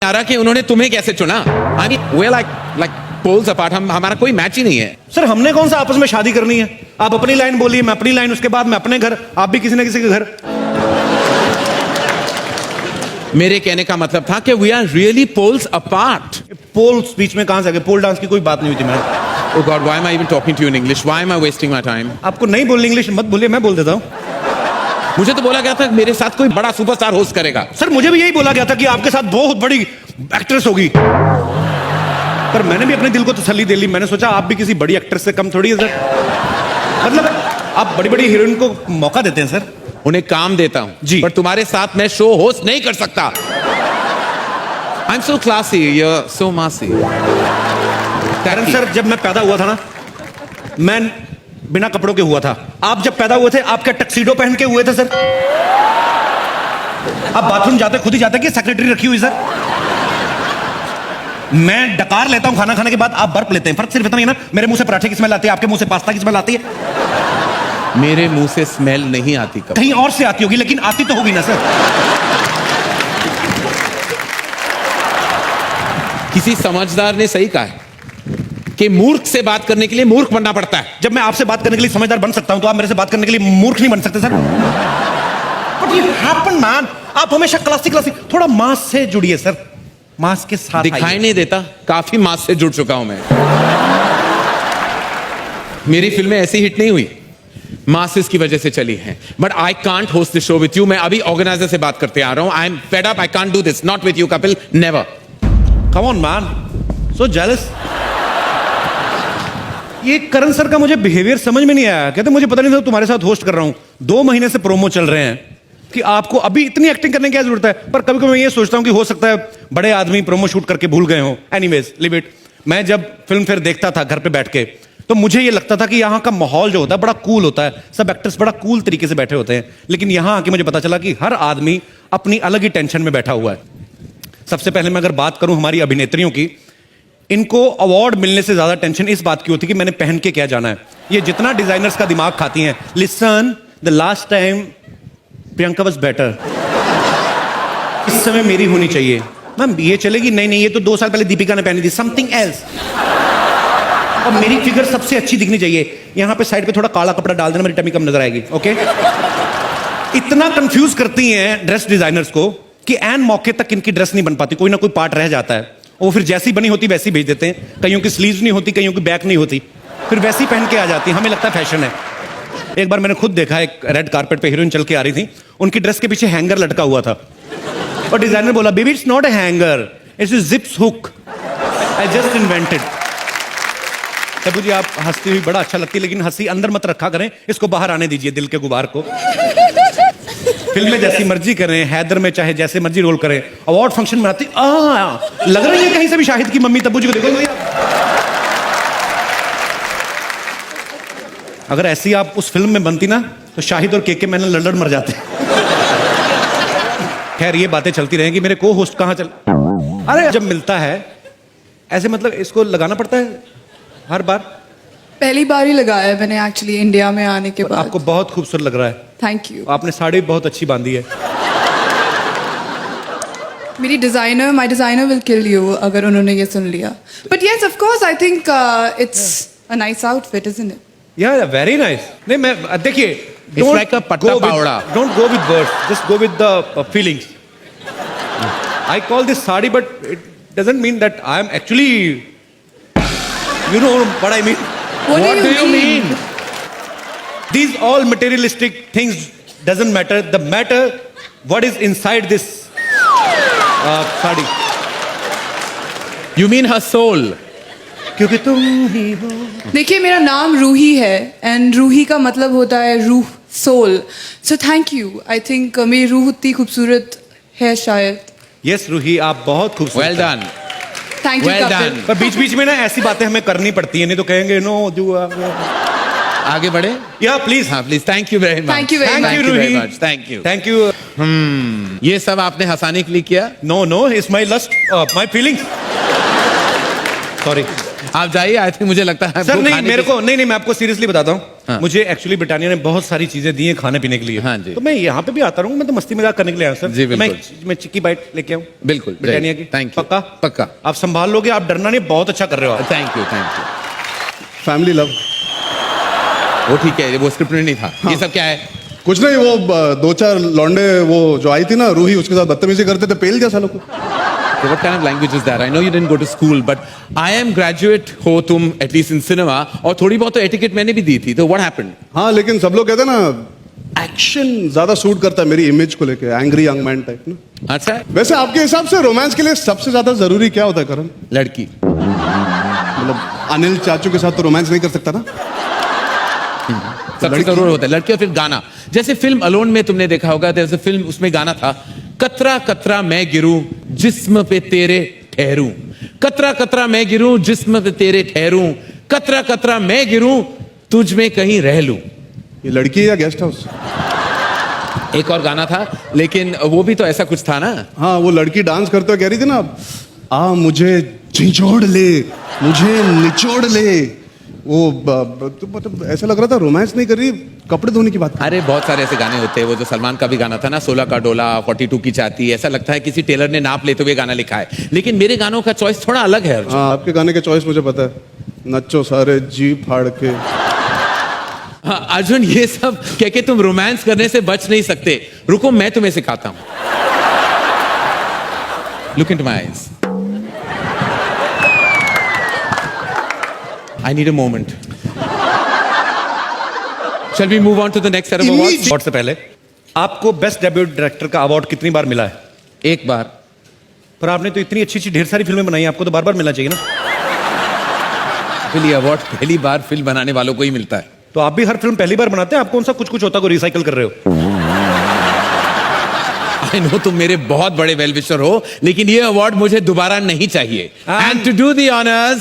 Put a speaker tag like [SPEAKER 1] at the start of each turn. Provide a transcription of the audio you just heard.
[SPEAKER 1] आ रहा कि उन्होंने तुम्हें कैसे चुना। I mean we are like poles apart, हमारा कोई मैच ही नहीं है।
[SPEAKER 2] सर हमने कौन सा आपस में शादी करनी है? आप अपनी लाइन बोलिए, मैं अपनी लाइन, उसके बाद मैं अपने घर, आप भी किसी ना किसी के घर।
[SPEAKER 1] मेरे कहने का मतलब था कि we are really poles apart.
[SPEAKER 2] Pole बीच में कहां से आ गए? पोल डांस की कोई बात नहीं हुई थी madam.
[SPEAKER 1] Oh God, why am I even talking to you in English? Why am I wasting my time?
[SPEAKER 2] आपको नहीं बोलनी इंग्लिश मत बोलिए, मैं बोल देता हूँ।
[SPEAKER 1] मुझे तो बोला गया था मेरे साथ कोई बड़ा सुपरस्टार होस्ट करेगा।
[SPEAKER 2] सर मुझे भी यही बोला गया था कि आपके साथ बहुत बड़ी एक्ट्रेस होगी, पर मैंने भी अपने दिल को तसल्ली दे ली। मैंने सोचा आप भी किसी बड़ी एक्ट्रेस से कम थोड़ी है सर। मतलब आप बड़ी बड़ी हीरोइन को मौका देते हैं सर।
[SPEAKER 1] उन्हें काम देता हूं
[SPEAKER 2] जी।
[SPEAKER 1] पर तुम्हारे साथ मैं शो होस्ट नहीं कर सकता। I'm so classy, you're so massy.
[SPEAKER 2] कारण सर जब मैं पैदा हुआ था ना, मैं बिना कपड़ों के हुआ था। आप जब पैदा हुए थे आप क्या टक्सीडो पहन के हुए थे सर? आप बाथरूम जाते खुद ही जाते कि सेक्रेटरी रखी हुई सर? मैं डकार लेता हूं खाना खाने के बाद, आप बर्फ लेते हैं। फर्क सिर्फ इतना ही है ना, मेरे मुंह से पराठे की स्मेल आती है, आपके मुंह से पास्ता की स्मेल आती है।
[SPEAKER 1] मेरे मुंह से स्मेल नहीं आती कभी।
[SPEAKER 2] कहीं और से आती होगी, लेकिन आती तो होगी ना सर।
[SPEAKER 1] किसी समझदार ने सही कहा है कि मूर्ख से बात करने के लिए मूर्ख बनना पड़ता है।
[SPEAKER 2] जब मैं आपसे बात करने के लिए समझदार बन सकता हूं तो आप मेरे से बात करने के लिए मूर्ख नहीं बन सकते सर। बट ये हैपन मैन, आप हमेशा क्लासिक थोड़ा मास से जुड़िए सर, मास के साथ
[SPEAKER 1] दिखाई नहीं देता, काफी मास से जुड़ चुका हूं मैं। मेरी फिल्में ऐसी हिट नहीं हुई, मासेस की वजह से चली हैं। But I can't host this show with you. मैं अभी ऑर्गेनाइजर से बात करते आ रहा हूं। I am fed up, I can't do this, not with you Kapil, never.
[SPEAKER 2] Come on man, so jealous. ये करण सर का मुझे बिहेवियर समझ में नहीं आया। कहते मुझे पता नहीं था तुम्हारे साथ होस्ट कर रहा हूं। 2 महीने से प्रोमो चल रहे हैं कि आपको अभी इतनी एक्टिंग करने की क्या जरूरत है। पर कभी कभी मैं ये सोचता हूं कि हो सकता है बड़े आदमी प्रोमो शूट करके भूल गए हो। Anyways live it. मैं जब फिल्म फेयर देखता था घर पे बैठ के, तो मुझे ये लगता था कि यहाँ का माहौल जो होता है बड़ा कूल होता है, सब एक्टर्स बड़ा कूल तरीके से बैठे होते हैं। लेकिन यहाँ आके मुझे पता चला कि हर आदमी अपनी अलग ही टेंशन में बैठा हुआ है। सबसे पहले मैं अगर बात करूं हमारी अभिनेत्रियों की, इनको अवार्ड मिलने से ज्यादा टेंशन इस बात की होती है कि मैंने पहन के क्या जाना है। ये जितना डिजाइनर्स का दिमाग खाती हैं। Listen, the last time Priyanka was better, इस समय मेरी होनी चाहिए। मैम ये चलेगी? नहीं, ये तो 2 साल पहले दीपिका ने पहनी थी, समथिंग एल्स। और मेरी फिगर सबसे अच्छी दिखनी चाहिए। यहां पे साइड पे थोड़ा काला कपड़ा डाल देना, मेरी टमी कम नजर आएगी। ओके? इतना कंफ्यूज करती हैं ड्रेस डिजाइनर्स को कि एन मौके तक इनकी ड्रेस नहीं बन पाती, कोई ना कोई पार्ट रह जाता है। वो फिर जैसी बनी होती वैसी भेज देते हैं। कईयों की स्लीव्स नहीं होती, कईयों की बैक नहीं होती, फिर वैसी पहन के आ जाती है। हमें लगता है फैशन है। एक बार मैंने खुद देखा, एक रेड कारपेट पे हीरोइन चल के आ रही थी, उनकी ड्रेस के पीछे हैंगर लटका हुआ था और डिजाइनर बोला, baby it's not a hanger, it's a zips hook, I just invented. Tabu ji आप हंसती हुई बड़ा अच्छा लगती है, लेकिन हंसी अंदर मत रखा करें, इसको बाहर आने दीजिए, दिल के गुबार को। फिल्म में जैसी मर्जी करें, हैदर में चाहे जैसे मर्जी रोल करें, अवार्ड फंक्शन में आती लग रही है कहीं से भी शाहिद की मम्मी। तब्बू जी को देखो, अगर ऐसी आप उस फिल्म में बनती ना तो शाहिद और के मैनन लड़न मर जाते। खैर ये बातें चलती रहेंगी। मेरे को होस्ट कहाँ चल, अरे जब मिलता है ऐसे, मतलब इसको लगाना पड़ता है हर बार?
[SPEAKER 3] पहली बार ही लगाया है मैंने एक्चुअली इंडिया में आने के बाद।
[SPEAKER 2] आपको बहुत खूबसूरत लग रहा है।
[SPEAKER 3] Thank you.
[SPEAKER 2] आपने साड़ी बहुत अच्छी बांधी है।
[SPEAKER 3] मेरी designer, my designer will kill you अगर उन्होंने ये सुन लिया। But yes of course I think it's a nice outfit, isn't it?
[SPEAKER 2] Yeah very nice. नहीं मैं देखिए,
[SPEAKER 1] It's like a पट्टा पावड़ा।
[SPEAKER 2] Don't go with words, just go with the feelings. I call this sari but it doesn't mean that I am actually, you know what I mean?
[SPEAKER 3] What do you mean?
[SPEAKER 2] These all materialistic things doesn't matter. The matter what is inside this sari.
[SPEAKER 1] You mean her soul?
[SPEAKER 2] क्योंकि तुम ही हो।
[SPEAKER 3] देखिए मेरा नाम रूही है and Ruhi का मतलब होता है रूह, soul. So thank you. I think मेरी रूह उतनी खूबसूरत है शायद।
[SPEAKER 2] यस रूही, आप बहुत खूबसूरत।
[SPEAKER 1] Well done.
[SPEAKER 3] Thank you
[SPEAKER 1] Well
[SPEAKER 3] Kapil.
[SPEAKER 1] done.
[SPEAKER 2] पर बीच बीच में ना ऐसी बातें हमें करनी पड़ती है, नहीं तो कहेंगे नो जो।
[SPEAKER 1] आगे बढ़े?
[SPEAKER 2] या प्लीज।
[SPEAKER 1] हाँ please. Thank you very much.
[SPEAKER 3] Thank you very
[SPEAKER 2] Thank
[SPEAKER 3] much.
[SPEAKER 2] you Ruhi.
[SPEAKER 1] Thank you.
[SPEAKER 2] Thank you.
[SPEAKER 1] ये सब आपने हंसाने के लिए किया?
[SPEAKER 2] No it's my lust, my feelings. Sorry.
[SPEAKER 1] आप जाइए। आई थिंक मुझे लगता है
[SPEAKER 2] सर नहीं, मेरे को नहीं, मैं आपको सीरियसली बताता हूँ,
[SPEAKER 1] हाँ।
[SPEAKER 2] मुझे एक्चुअली ब्रिटानिया ने बहुत सारी चीजें दी हैं खाने पीने के लिए।
[SPEAKER 1] हाँ जी।
[SPEAKER 2] तो मैं यहाँ पे भी आता रहूँ, मैं तो मस्ती मजाक करने के लिए आया हूँ सर।
[SPEAKER 1] जी,
[SPEAKER 2] तो
[SPEAKER 1] बिल्कुल।
[SPEAKER 2] मैं चिक्की बाइट लेके आऊँ
[SPEAKER 1] बिल्कुल,
[SPEAKER 2] ब्रिटानिया की।
[SPEAKER 1] Thank you।
[SPEAKER 2] पक्का
[SPEAKER 1] पक्का।
[SPEAKER 2] आप संभाल लोगे, आप डरना नहीं, बहुत अच्छा कर रहे हो आप।
[SPEAKER 1] Thank you.
[SPEAKER 4] Family love.
[SPEAKER 1] वो ठीक है, वो स्क्रिप्ट में नहीं था। ये सब क्या है?
[SPEAKER 4] कुछ नहीं, वो दो चार लौंडे वो जो आई थी ना रूही, उसके साथ बदतमीजी करते थे, पेल दिया सालों को।
[SPEAKER 1] So what kind of language is that? I know you didn't go to school, but I am graduate हो तुम at least in cinema, और थोड़ी बहुत तो etiquette मैंने भी दी थी। तो what happened?
[SPEAKER 4] हाँ, लेकिन सब लोग कहते हैं ना एक्शन ज्यादा सूट करता है मेरी इमेज को लेके, एंग्री यंग मैन टाइप ना।
[SPEAKER 1] अच्छा,
[SPEAKER 4] वैसे आपके हिसाब से रोमांस के लिए सबसे ज्यादा जरूरी क्या होता है करण?
[SPEAKER 1] लड़की।
[SPEAKER 4] मतलब अनिल चाचू के साथ तो रोमांस नहीं कर सकता ना।
[SPEAKER 1] सबसे जरूर होता है लड़की, और फिर गाना। जैसे फिल्म अलोन में तुमने देखा होगा, जैसे फिल्म उसमें गाना था, कतरा कतरा मैं गिरूं जिस्म पे तेरे ठहरूं, कतरा कतरा मैं गिरूं जिस्म पे तेरे ठहरूं, कतरा कतरा मैं गिरूं तुझ में कहीं रह लूं।
[SPEAKER 4] ये लड़की है या गेस्ट हाउस?
[SPEAKER 1] एक और गाना था, लेकिन वो भी तो ऐसा कुछ था ना।
[SPEAKER 4] हाँ, वो लड़की डांस करते हुए कह रही थी ना, आ मुझे झिझोड़ ले, मुझे निचोड़ ले। वो तो मतलब ऐसा लग रहा था रोमांस नहीं कर रही, कपड़े धोने की बात कर।
[SPEAKER 1] अरे बहुत सारे ऐसे गाने होते हैं, वो जो सलमान का भी गाना था ना, 16 का डोला 42 की चाहती, ऐसा लगता है किसी टेलर ने नाप लेते हुए गाना लिखा है। लेकिन मेरे गानों का चॉइस थोड़ा अलग है अर्जुन।
[SPEAKER 4] हाँ, आपके गाने के चॉइस मुझे पता है, नच्चो सारे जी फाड़ के।
[SPEAKER 1] हाँ, अर्जुन ये सब कह के तुम रोमांस करने से बच नहीं सकते। रुको मैं तुम्हें सिखाता हूं। Look into my eyes. I need a moment. Shall we move on to the next set of awards?
[SPEAKER 2] Award से पहले आपको बेस्ट डेब्यूट डायरेक्टर का अवार्ड कितनी बार मिला है?
[SPEAKER 1] एक बार।
[SPEAKER 2] पर आपने तो इतनी अच्छी अच्छी ढेर सारी फिल्में बनाई, आपको तो बार बार मिलना चाहिए ना।
[SPEAKER 1] पहली अवार्ड पहली बार फिल्म बनाने वालों को ही मिलता है।
[SPEAKER 2] तो आप भी हर फिल्म पहली बार बनाते हैं, आप कौन सा कुछ कुछ होता को रिसाइकल कर रहे हो?
[SPEAKER 1] I know तुम मेरे बहुत बड़े वेल विशर हो, लेकिन ये अवार्ड मुझे दोबारा नहीं चाहिए। And to do the honors,